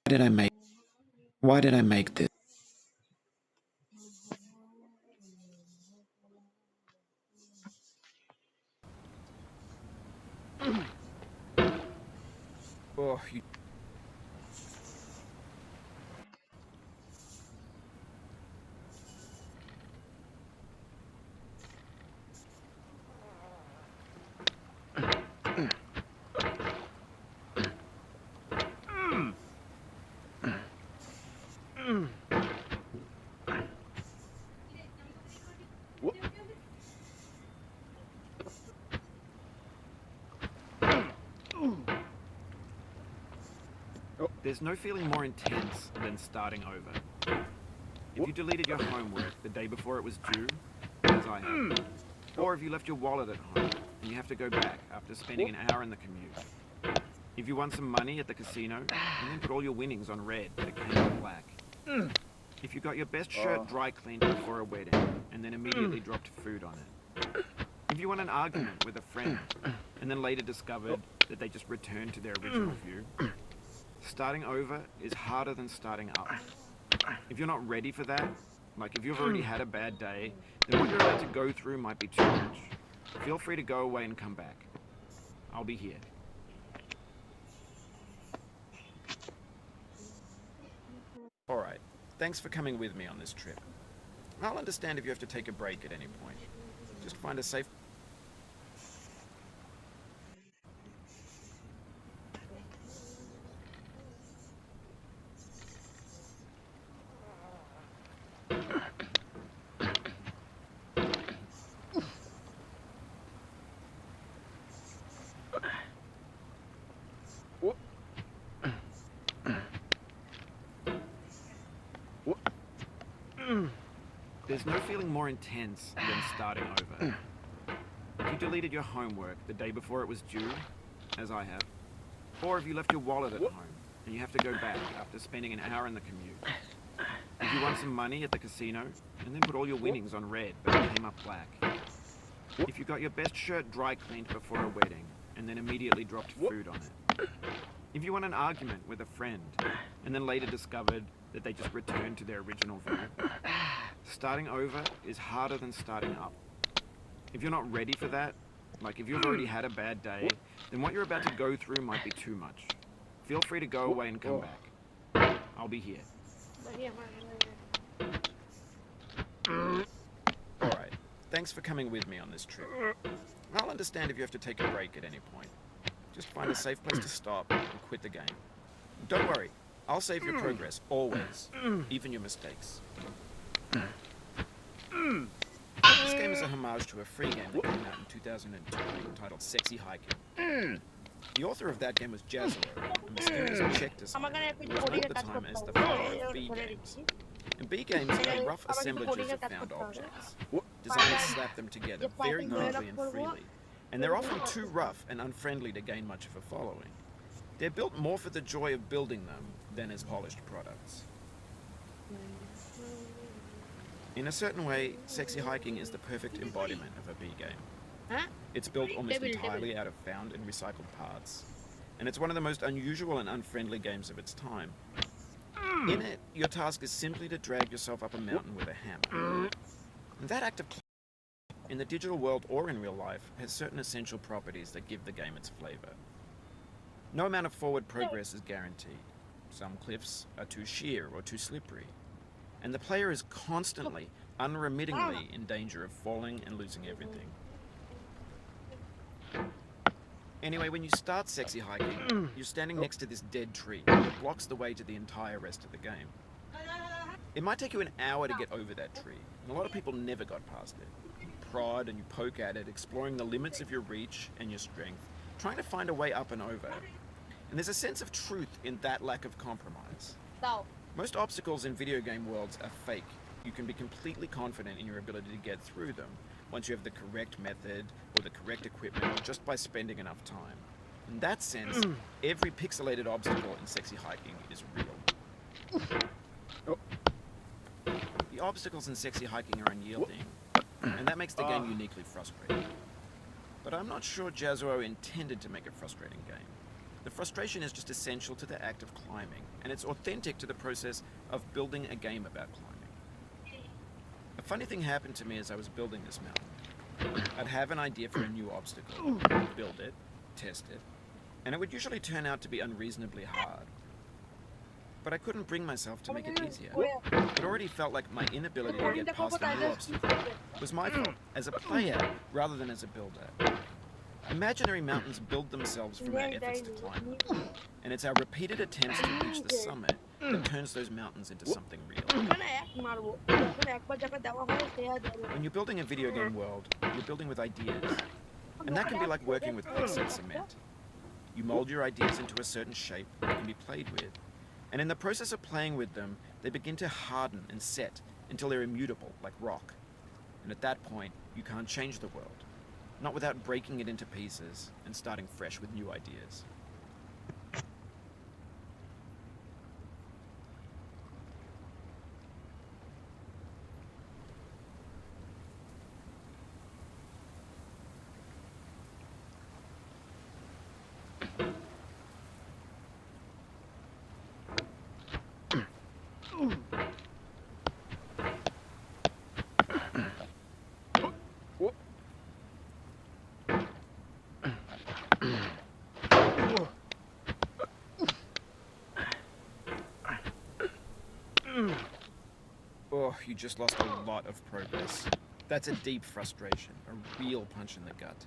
did I make why did I make this? Oh, you... There's no feeling more intense than starting over. If you deleted your homework the day before it was due, as I have, or if you left your wallet at home and you have to go back after spending an hour in the commute. If you won some money at the casino and then put all your winnings on red but it came out black. If you got your best shirt dry cleaned before a wedding and then immediately dropped food on it. If you won an argument with a friend and then later discovered that they just returned to their original view. Starting over is harder than starting up. If you're not ready for that, like if you've already had a bad day, then what you're about to go through might be too much. Feel free to go away and come back. I'll be here. Alright, thanks for coming with me on this trip. I'll understand if you have to take a break at any point. Just find a safe... There's no feeling more intense than starting over. If you deleted your homework the day before it was due, as I have, or if you left your wallet at home and you have to go back after spending an hour in the commute. If you won some money at the casino and then put all your winnings on red but it came up black. If you got your best shirt dry cleaned before a wedding and then immediately dropped food on it. If you won an argument with a friend and then later discovered that they just returned to their original view. Starting over is harder than starting up. If you're not ready for that, like if you've already had a bad day, then what you're about to go through might be too much. Feel free to go away and come back. I'll be here. Alright, thanks for coming with me on this trip. I'll understand if you have to take a break at any point. Just find a safe place to stop and quit the game. Don't worry, I'll save your progress, always, even your mistakes. This game is a homage to a free game that came out in 2002 entitled Sexy Hiking. The author of that game was Jazzo, a mysterious Czech designer who was known at the time as the father of B games. And B games are rough assemblages of found objects. Designers slap them together very quickly and freely, and they're often too rough and unfriendly to gain much of a following. They're built more for the joy of building them than as polished products. In a certain way, Sexy Hiking is the perfect embodiment of a B game. It's built almost entirely out of found and recycled parts, and it's one of the most unusual and unfriendly games of its time. In it, your task is simply to drag yourself up a mountain with a hammer. And that act of climbing, in the digital world or in real life, has certain essential properties that give the game its flavor. No amount of forward progress is guaranteed. Some cliffs are too sheer or too slippery, and the player is constantly, unremittingly in danger of falling and losing everything. Anyway, when you start Sexy Hiking, you're standing next to this dead tree that blocks the way to the entire rest of the game. It might take you an hour to get over that tree, and a lot of people never got past it. You prod and you poke at it, exploring the limits of your reach and your strength, trying to find a way up and over. And there's a sense of truth in that lack of compromise. Most obstacles in video game worlds are fake. You can be completely confident in your ability to get through them once you have the correct method or the correct equipment or just by spending enough time. In that sense, every pixelated obstacle in Sexy Hiking is real. The obstacles in Sexy Hiking are unyielding, and that makes the game uniquely frustrating. But I'm not sure Jazzo intended to make a frustrating game. The frustration is just essential to the act of climbing, and it's authentic to the process of building a game about climbing. A funny thing happened to me as I was building this mountain. I'd have an idea for a new obstacle, build it, test it, and it would usually turn out to be unreasonably hard. But I couldn't bring myself to make it easier. It already felt like my inability to get past a new obstacle was my fault, as a player rather than as a builder. Imaginary mountains build themselves from our efforts to climb them, and it's our repeated attempts to reach the summit that turns those mountains into something real. When you're building a video game world, you're building with ideas, and that can be like working with quickset cement. You mold your ideas into a certain shape that can be played with, and in the process of playing with them, they begin to harden and set until they're immutable, like rock. And at that point, you can't change the world, not without breaking it into pieces and starting fresh with new ideas. Oh, you just lost a lot of progress. That's a deep frustration, a real punch in the gut.